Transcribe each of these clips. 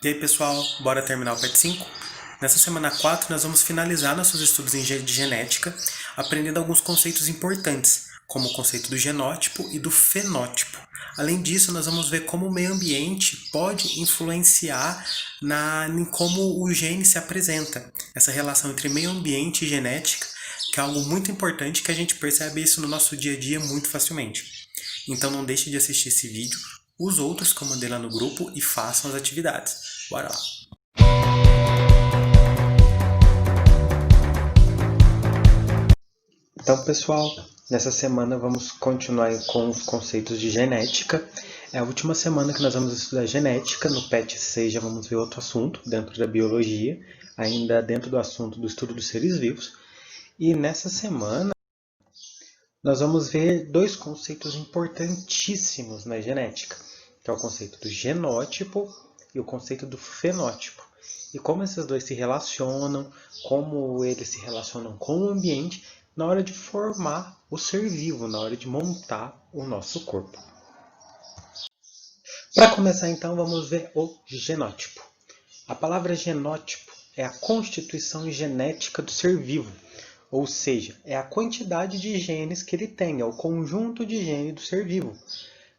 E aí pessoal, bora terminar o PET 5? Nessa semana 4 nós vamos finalizar nossos estudos de genética, aprendendo alguns conceitos importantes, como o conceito do genótipo e do fenótipo. Além disso, nós vamos ver como o meio ambiente pode influenciar em como o gene se apresenta. Essa relação entre meio ambiente e genética, que é algo muito importante que a gente percebe isso no nosso dia a dia muito facilmente. Então não deixe de assistir esse vídeo, os outros que eu mandei lá no grupo e façam as atividades. Bora lá! Então, pessoal, nessa semana vamos continuar com os conceitos de genética. É a última semana que nós vamos estudar genética. No PET 6 já vamos ver outro assunto dentro da biologia, ainda dentro do assunto do estudo dos seres vivos. E nessa semana nós vamos ver dois conceitos importantíssimos na genética, que é o conceito do genótipo e o conceito do fenótipo. E como esses dois se relacionam, como eles se relacionam com o ambiente na hora de formar o ser vivo, na hora de montar o nosso corpo. Para começar então, vamos ver o genótipo. A palavra genótipo é a constituição genética do ser vivo, ou seja, é a quantidade de genes que ele tem, é o conjunto de genes do ser vivo.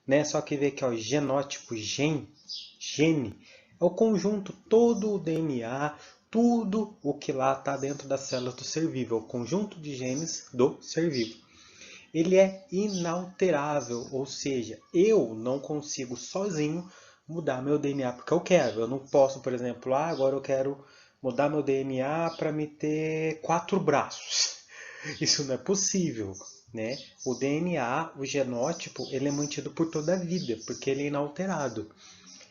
Né? Só que vê aqui, ó, genótipo, gene, é o conjunto, todo o DNA, tudo o que lá está dentro das células do ser vivo, é o conjunto de genes do ser vivo. Ele é inalterável, ou seja, eu não consigo sozinho mudar meu DNA porque eu quero. Eu não posso, por exemplo, agora eu quero mudar meu DNA para me ter 4 braços. Isso não é possível, né? O DNA, o genótipo, ele é mantido por toda a vida, porque ele é inalterado.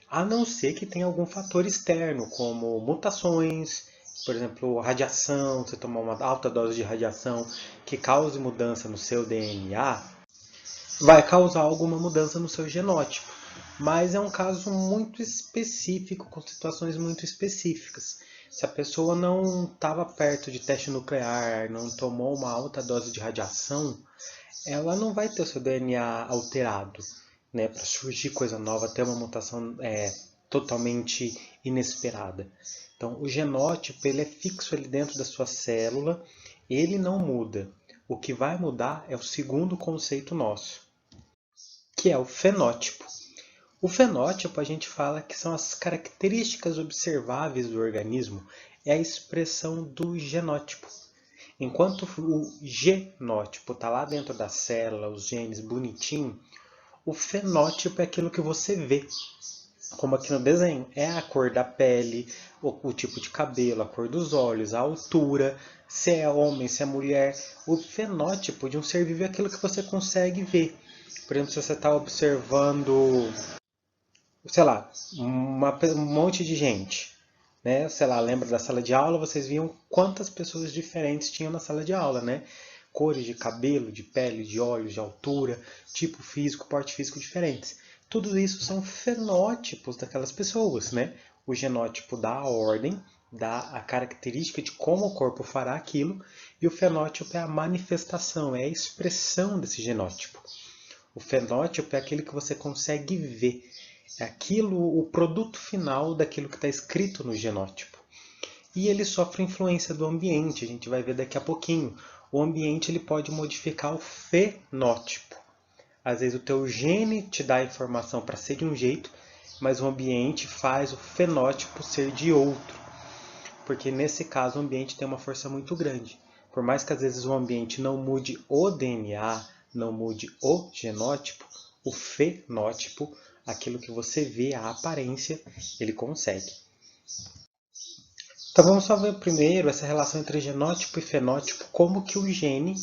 A não ser que tenha algum fator externo, como mutações, por exemplo, radiação, você tomar uma alta dose de radiação que cause mudança no seu DNA, vai causar alguma mudança no seu genótipo. Mas é um caso muito específico, com situações muito específicas. Se a pessoa não estava perto de teste nuclear, não tomou uma alta dose de radiação, ela não vai ter o seu DNA alterado, né, para surgir coisa nova, ter uma mutação totalmente inesperada. Então, o genótipo ele é fixo ali dentro da sua célula, ele não muda. O que vai mudar é o segundo conceito nosso, que é o fenótipo. O fenótipo a gente fala que são as características observáveis do organismo, é a expressão do genótipo. Enquanto o genótipo está lá dentro da célula, os genes bonitinho, o fenótipo é aquilo que você vê. Como aqui no desenho, é a cor da pele, o tipo de cabelo, a cor dos olhos, a altura, se é homem, se é mulher. O fenótipo de um ser vivo é aquilo que você consegue ver. Por exemplo, se você está observando, sei lá, um monte de gente, né? Sei lá, lembra da sala de aula, vocês viam quantas pessoas diferentes tinham na sala de aula, né? Cores de cabelo, de pele, de olhos, de altura, tipo físico, porte físico diferentes. Tudo isso são fenótipos daquelas pessoas, né? O genótipo dá a ordem, dá a característica de como o corpo fará aquilo, e o fenótipo é a manifestação, é a expressão desse genótipo. O fenótipo é aquele que você consegue ver, é aquilo, o produto final daquilo que está escrito no genótipo. E ele sofre influência do ambiente, a gente vai ver daqui a pouquinho. O ambiente ele pode modificar o fenótipo. Às vezes o teu gene te dá a informação para ser de um jeito, mas o ambiente faz o fenótipo ser de outro. Porque nesse caso o ambiente tem uma força muito grande. Por mais que às vezes o ambiente não mude o DNA, não mude o genótipo, o fenótipo, aquilo que você vê, a aparência, ele consegue. Então vamos só ver primeiro essa relação entre genótipo e fenótipo, como que o gene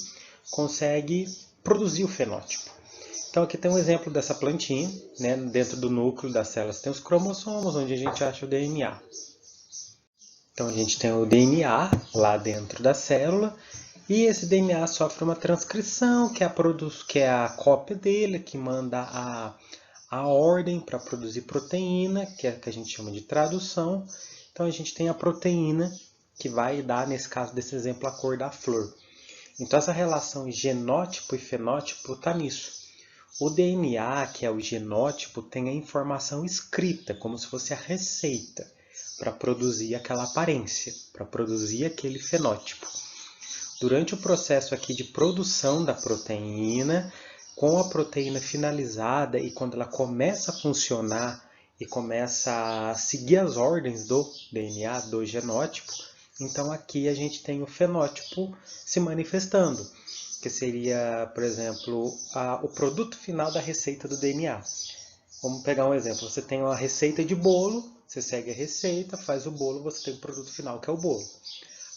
consegue produzir o fenótipo. Então aqui tem um exemplo dessa plantinha, né? Dentro do núcleo das células tem os cromossomos, onde a gente acha o DNA. Então a gente tem o DNA lá dentro da célula, e esse DNA sofre uma transcrição, que é a cópia dele, que manda a ordem para produzir proteína, que é a que a gente chama de tradução. Então a gente tem a proteína, que vai dar, nesse caso desse exemplo, a cor da flor. Então essa relação genótipo e fenótipo está nisso. O DNA, que é o genótipo, tem a informação escrita, como se fosse a receita. para produzir aquela aparência, para produzir aquele fenótipo. Durante o processo aqui de produção da proteína, com a proteína finalizada e quando ela começa a funcionar e começa a seguir as ordens do DNA, do genótipo, então aqui a gente tem o fenótipo se manifestando, que seria, por exemplo, o produto final da receita do DNA. Vamos pegar um exemplo, você tem uma receita de bolo, você segue a receita, faz o bolo, você tem o produto final que é o bolo.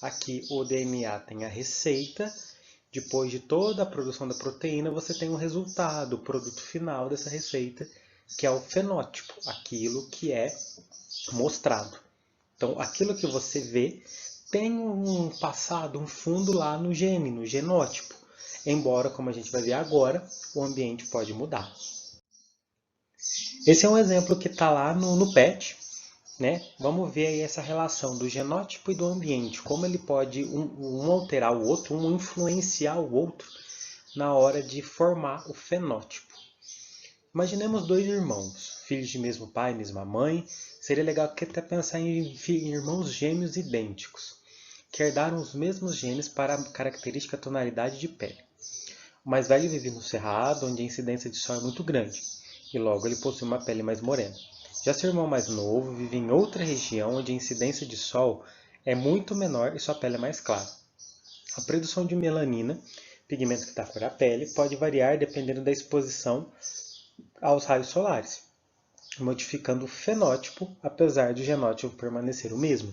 Aqui o DNA tem a receita, depois de toda a produção da proteína, você tem o resultado, o produto final dessa receita, que é o fenótipo, aquilo que é mostrado. Então, aquilo que você vê tem um passado, um fundo lá no gene, no genótipo. Embora, como a gente vai ver agora, o ambiente pode mudar. Esse é um exemplo que está lá no PET. Né? Vamos ver aí essa relação do genótipo e do ambiente, como ele pode um alterar o outro, um influenciar o outro na hora de formar o fenótipo. Imaginemos dois irmãos, filhos de mesmo pai, mesma mãe. Seria legal até pensar em irmãos gêmeos idênticos, que herdaram os mesmos genes para a característica tonalidade de pele. O mais velho vive no cerrado, onde a incidência de sol é muito grande, e logo ele possui uma pele mais morena. Já seu irmão mais novo vive em outra região onde a incidência de sol é muito menor e sua pele é mais clara. A produção de melanina, pigmento que dá cor à pele, pode variar dependendo da exposição aos raios solares, modificando o fenótipo, apesar do genótipo permanecer o mesmo.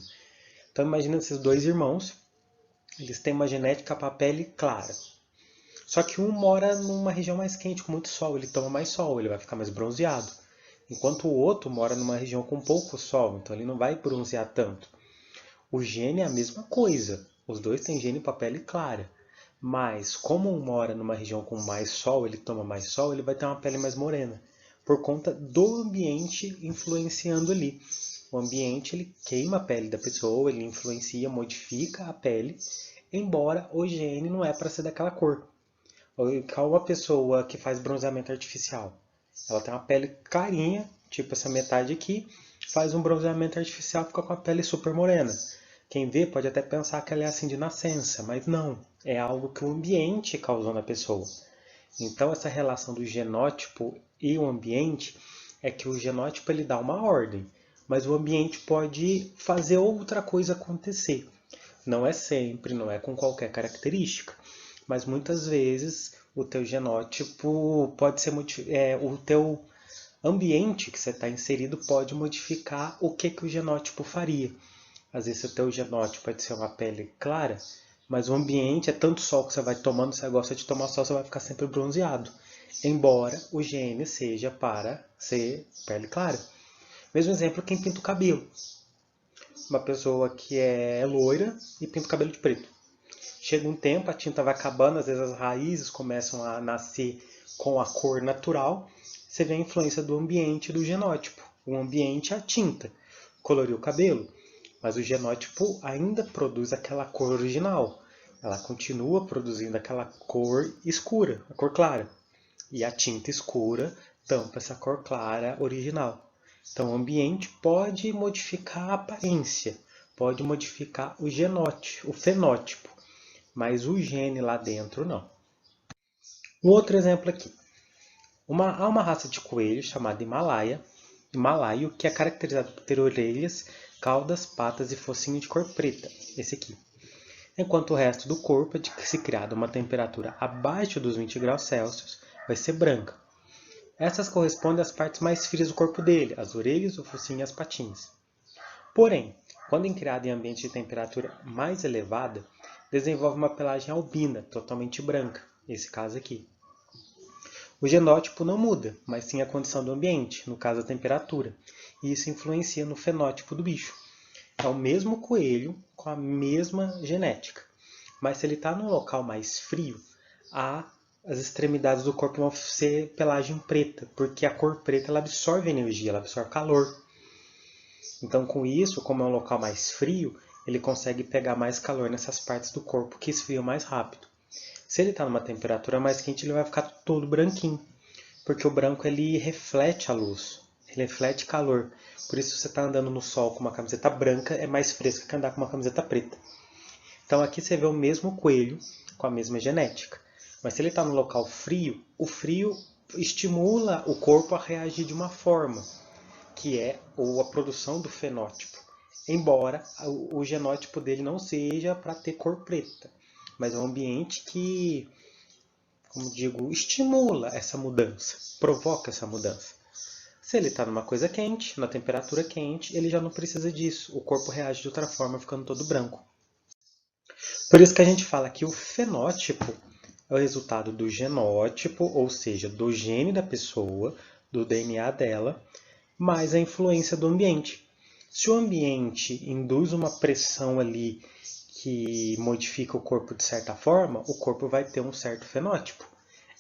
Então imagina esses dois irmãos, eles têm uma genética para a pele clara. Só que um mora numa região mais quente, com muito sol, ele toma mais sol, ele vai ficar mais bronzeado. Enquanto o outro mora numa região com pouco sol, então ele não vai bronzear tanto. O gene é a mesma coisa, os dois têm gene para pele clara. Mas como um mora numa região com mais sol, ele toma mais sol, ele vai ter uma pele mais morena. Por conta do ambiente influenciando ali. O ambiente ele queima a pele da pessoa, ele influencia, modifica a pele, embora o gene não é para ser daquela cor. Qual uma pessoa que faz bronzeamento artificial? Ela tem uma pele clarinha, tipo essa metade aqui, faz um bronzeamento artificial e fica com a pele super morena. Quem vê pode até pensar que ela é assim de nascença, mas não. É algo que o ambiente causou na pessoa. Então essa relação do genótipo e o ambiente é que o genótipo ele dá uma ordem, mas o ambiente pode fazer outra coisa acontecer. Não é sempre, não é com qualquer característica, mas muitas vezes o teu genótipo pode ser o teu ambiente que você está inserido pode modificar o que o genótipo faria. Às vezes o teu genótipo pode ser uma pele clara, mas o ambiente é tanto sol que você vai tomando, você gosta de tomar sol, você vai ficar sempre bronzeado. Embora o gene seja para ser pele clara. Mesmo exemplo, quem pinta o cabelo. Uma pessoa que é loira e pinta o cabelo de preto. Chega um tempo, a tinta vai acabando, às vezes as raízes começam a nascer com a cor natural. Você vê a influência do ambiente e do genótipo. O ambiente é a tinta, coloriu o cabelo, mas o genótipo ainda produz aquela cor original. Ela continua produzindo aquela cor escura, a cor clara. E a tinta escura tampa essa cor clara original. Então o ambiente pode modificar a aparência, pode modificar o genótipo, o fenótipo, mas o gene lá dentro não. Um outro exemplo aqui. Há uma raça de coelho chamada Himalaio, que é caracterizado por ter orelhas, caudas, patas e focinho de cor preta, esse aqui. Enquanto o resto do corpo, se criado a uma temperatura abaixo dos 20 graus Celsius, vai ser branca. Essas correspondem às partes mais frias do corpo dele, as orelhas, o focinho e as patinhas. Porém, quando criado em ambiente de temperatura mais elevada, desenvolve uma pelagem albina, totalmente branca, esse caso aqui. O genótipo não muda, mas sim a condição do ambiente, no caso a temperatura, e isso influencia no fenótipo do bicho. É o mesmo coelho com a mesma genética, mas se ele está num local mais frio, as extremidades do corpo vão ser pelagem preta, porque a cor preta ela absorve energia, ela absorve calor. Então com isso, como é um local mais frio, ele consegue pegar mais calor nessas partes do corpo que esfriam mais rápido. Se ele está numa temperatura mais quente, ele vai ficar todo branquinho, porque o branco ele reflete a luz, ele reflete calor. Por isso, se você está andando no sol com uma camiseta branca, é mais fresca que andar com uma camiseta preta. Então aqui você vê o mesmo coelho com a mesma genética. Mas se ele está no local frio, o frio estimula o corpo a reagir de uma forma, que é a produção do fenótipo. Embora o genótipo dele não seja para ter cor preta, mas é um ambiente que, como digo, estimula essa mudança, provoca essa mudança. Se ele está numa coisa quente, na temperatura quente, ele já não precisa disso. O corpo reage de outra forma, ficando todo branco. Por isso que a gente fala que o fenótipo é o resultado do genótipo, ou seja, do gene da pessoa, do DNA dela, mais a influência do ambiente. Se o ambiente induz uma pressão ali que modifica o corpo de certa forma, o corpo vai ter um certo fenótipo.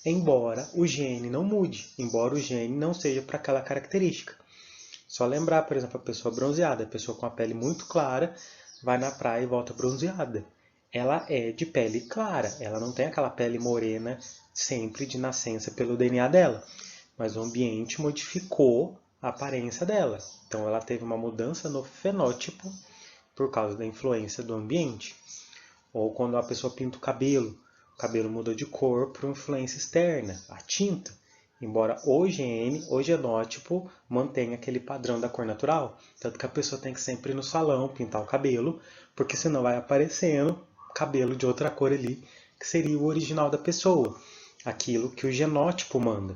Embora o gene não mude, embora o gene não seja para aquela característica. Só lembrar, por exemplo, a pessoa bronzeada, a pessoa com a pele muito clara, vai na praia e volta bronzeada. Ela é de pele clara, ela não tem aquela pele morena sempre de nascença pelo DNA dela, mas o ambiente modificou a aparência dela. Então ela teve uma mudança no fenótipo por causa da influência do ambiente. Ou quando a pessoa pinta o cabelo muda de cor por influência externa, a tinta. Embora o gene, o genótipo, mantenha aquele padrão da cor natural. Tanto que a pessoa tem que sempre ir no salão pintar o cabelo, porque senão vai aparecendo cabelo de outra cor ali, que seria o original da pessoa. Aquilo que o genótipo manda.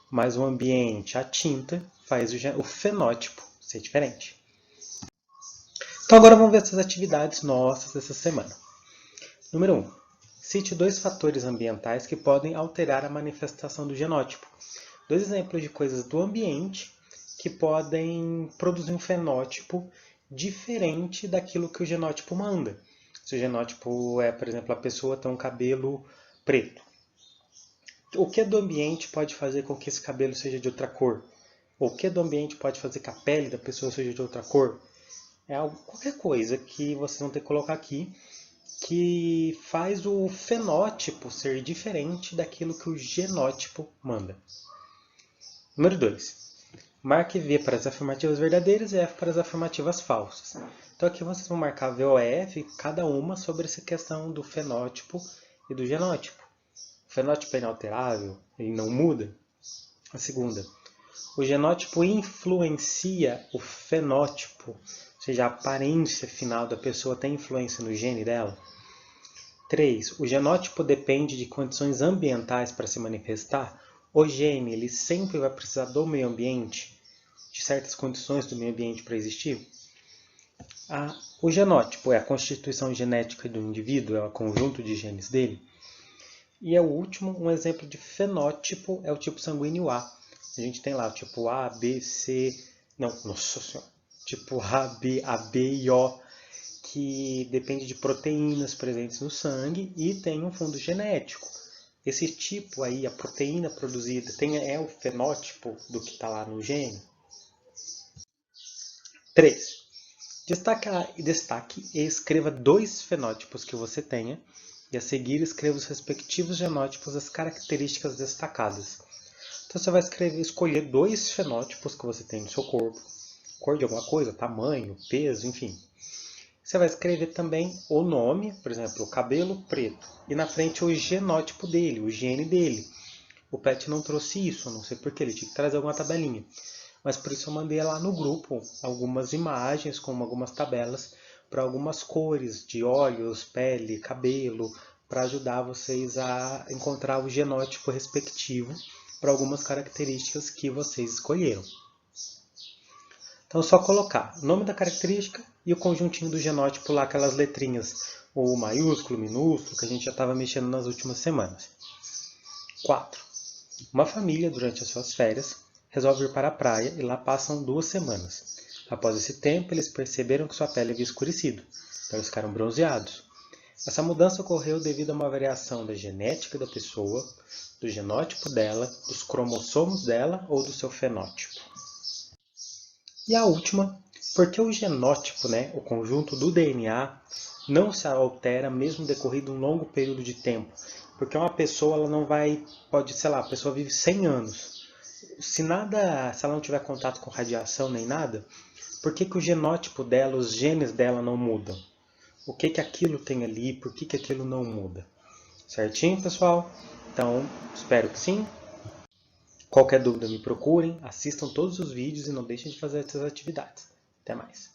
Mas o ambiente, a tinta, faz o fenótipo ser diferente. Então agora vamos ver essas atividades nossas dessa semana. Número 1. Cite 2 fatores ambientais que podem alterar a manifestação do genótipo. 2 exemplos de coisas do ambiente que podem produzir um fenótipo diferente daquilo que o genótipo manda. Se o genótipo é, por exemplo, a pessoa tem um cabelo preto. O que do ambiente pode fazer com que esse cabelo seja de outra cor? O que do ambiente pode fazer que a pele da pessoa seja de outra cor? Qualquer coisa que vocês vão ter que colocar aqui que faz o fenótipo ser diferente daquilo que o genótipo manda. Número 2. Marque V para as afirmativas verdadeiras e F para as afirmativas falsas. Então aqui vocês vão marcar V ou F, cada uma sobre essa questão do fenótipo e do genótipo. O fenótipo é inalterável, ele não muda. A segunda. O genótipo influencia o fenótipo, ou seja, a aparência final da pessoa tem influência no gene dela. 3. O genótipo depende de condições ambientais para se manifestar. O gene ele sempre vai precisar do meio ambiente, de certas condições do meio ambiente para existir. O genótipo é a constituição genética do indivíduo, é o conjunto de genes dele. E o último, um exemplo de fenótipo é o tipo sanguíneo A. A gente tem lá o tipo A, B, C... Não, nossa senhora. Tipo A, B e O, que depende de proteínas presentes no sangue e tem um fundo genético. Esse tipo aí, a proteína produzida, é o fenótipo do que está lá no gene. 3. Destaque e escreva 2 fenótipos que você tenha e a seguir escreva os respectivos genótipos das características destacadas. Então você vai escolher 2 fenótipos que você tem no seu corpo, cor de alguma coisa, tamanho, peso, enfim. Você vai escrever também o nome, por exemplo, o cabelo preto, e na frente o genótipo dele, o gene dele. O Pet não trouxe isso, não sei porquê, ele tinha que trazer alguma tabelinha. Mas por isso eu mandei lá no grupo algumas imagens com algumas tabelas para algumas cores de olhos, pele, cabelo, para ajudar vocês a encontrar o genótipo respectivo para algumas características que vocês escolheram. Então é só colocar o nome da característica e o conjuntinho do genótipo lá, aquelas letrinhas, o maiúsculo, minúsculo, que a gente já estava mexendo nas últimas semanas. 4. Uma família, durante as suas férias, resolve ir para a praia e lá passam 2 semanas. Após esse tempo, eles perceberam que sua pele havia escurecido, então eles ficaram bronzeados. Essa mudança ocorreu devido a uma variação da genética da pessoa, do genótipo dela, dos cromossomos dela ou do seu fenótipo. E a última, porque o genótipo, o conjunto do DNA, não se altera mesmo decorrido um longo período de tempo. Porque uma pessoa, ela não vai, a pessoa vive 100 anos. se ela não tiver contato com radiação nem nada, por que o genótipo dela, os genes dela não mudam? O que aquilo tem ali, por que aquilo não muda? Certinho, pessoal? Então, espero que sim. Qualquer dúvida me procurem, assistam todos os vídeos e não deixem de fazer essas atividades. Até mais!